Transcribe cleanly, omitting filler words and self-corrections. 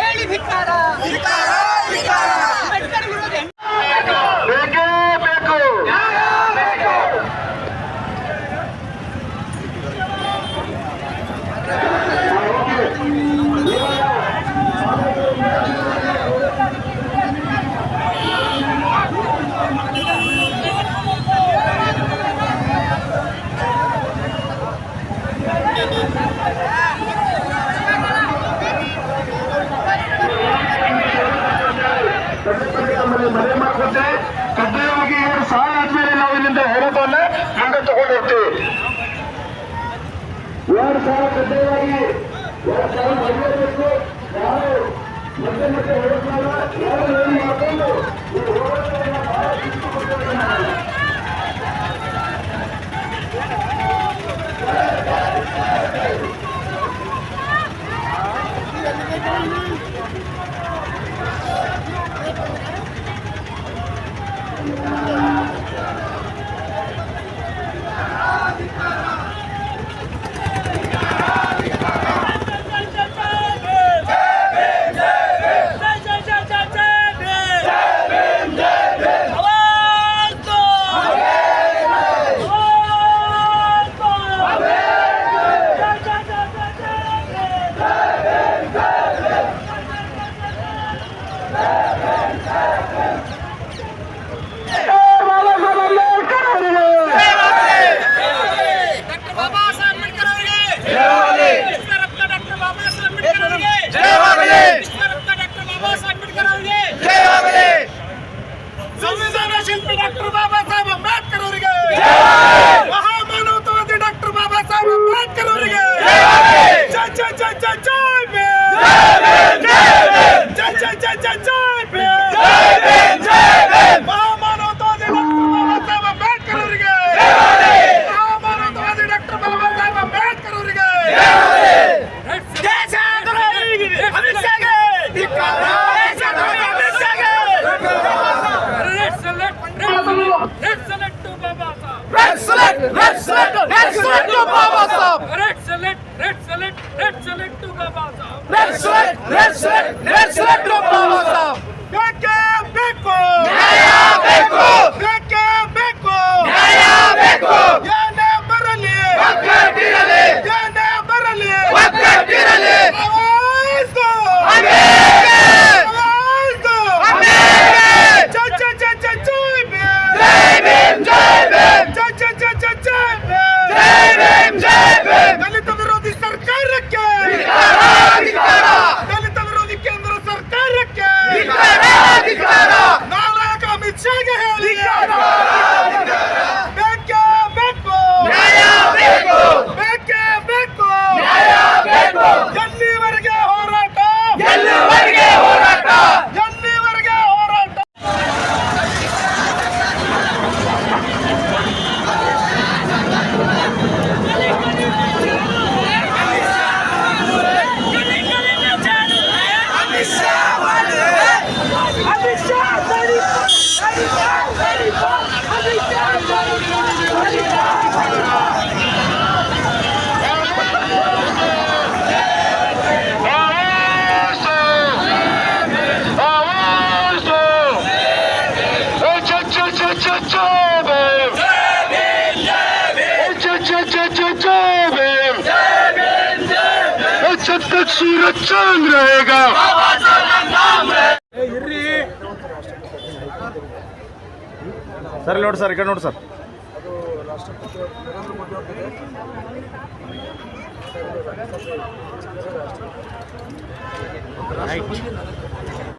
ಹೇಳಿ ಧಿಕ್ಕಾರ ಮನೆ ಮಾಡಿಕೊಟ್ಟೆ ಕಡ್ಡಾಯವಾಗಿ 2 ಸಾಲ ಆದ್ಮೇಲೆ ನಾವು ಇಲ್ಲಿಂದ ಹೋರಾಟವನ್ನ ಮುಂದೆ ತಗೊಂಡು ಹೋಗ್ತೀವಿ. 2 ಸಾಲ ಕಡ್ಡಾಯವಾಗಿ 2 ಸಾಲ ಮಾಡಲೇಬೇಕು. ಯಾರು ಮತ್ತೆ ಹೋರಾಟ ಯಾರು ಏನು ಮಾಡಿಕೊಂಡು ಈ ಹೋರಾಟವನ್ನು ಬಹಳ ಸಂವಿಧಾನ ಶಿಲ್ಪಿ ಡಾಕ್ಟರ್ ಬಾಬಾ ಸಾಹೇಬ್ ಅಂಬೇಡ್ಕರ್ ಅವರಿಗೆ, ಮಹಾಮಾನವತಾವಾದಿ ಡಾಕ್ಟರ್ ಬಾಬಾ ಸಾಹೇಬ್ ಅಂಬೇಡ್ಕರ್ ಅವರಿಗೆ ಜೈ ಜೈ ಜೈ ಜೈ ಜೈ ಭೀಮ್, ಜೈ ಜೈ ಜೈ ಜೈ ಜೈ ಭೀಮ್, ಮಹಾಮಾನವತಾವಾದಿ ಡಾಕ್ಟರ್ ಬಾಬಾ ಸಾಹೇಬ್ ಅಂಬೇಡ್ಕರ್ ಅವರಿಗೆ, ಮಹಾಮಾನವತಾವಾದಿ ಡಾಕ್ಟರ್ ಬಾಬಾ ಸಾಹೇಬ್ ಅಂಬೇಡ್ಕರ್ ಅವರಿಗೆ Red salute to Baba Sahib. Red salute to Baba Sahib. Red salute to Baba Sahib. ಬೇಕೇ ಬೇಕು, ನ್ಯಾಯ ಬೇಕು, ಬೇಕೇ ಬೇಕು, ನ್ಯಾಯ ಬೇಕು. ಏನೇ ಬರಲಿ, ಒಗ್ಗಟ್ಟಿರಲಿ, ಏನೇ ಬರಲಿ, ಒಗ್ಗಟ್ಟಿರಲಿ. ಆವಾಜು, ಅಮೇರಿಕೆ, ಆವಾಜು, ಅಮೇರಿಕೆ. ಜೈ ಜೈ ಜೈ ಜೈ ಜೈ ಭೀಮ್, ಜೈ ಭೀಮ್, ಜೈ ಭೀಮ್, ಜೈ ಜೈ ಜೈ ಜೈ ಜೈ ಭೀಮ್, ಜೈ ಭೀಮ್, ಜೈ ಭೀಮ್. ದಲಿತ ವಿರೋಧಿ ಸರ್ಕಾರಕ್ಕೆ, ಧಿಕ್ಕಾರ, ದಲಿತ ವಿರೋಧಿ ಕೇಂದ್ರ ಸರ್ಕಾರಕ್ಕೆ, ಧಿಕ್ಕಾರ. ನಾಯಕ ಅಮಿತ್ ಶಾಗೆ ಹೇಳಿ ಬೇಕೇ ಬೇಕು, ನ್ಯಾಯ ಬೇಕು, ಬೇಕೇ ಬೇಕು, ನ್ಯಾಯ ಬೇಕು. ಎಲ್ಲಿವರೆಗೆ ಹೋರಾಟ, ಎಲ್ಲಿವರೆಗೆ ಹೋರಾಟ, ಎಲ್ಲಿವರೆಗೆ ಹೋರಾಟ. सूरज चांद रहेगा। सर नोट सर इकड़ नोट सर राष्ट्रपति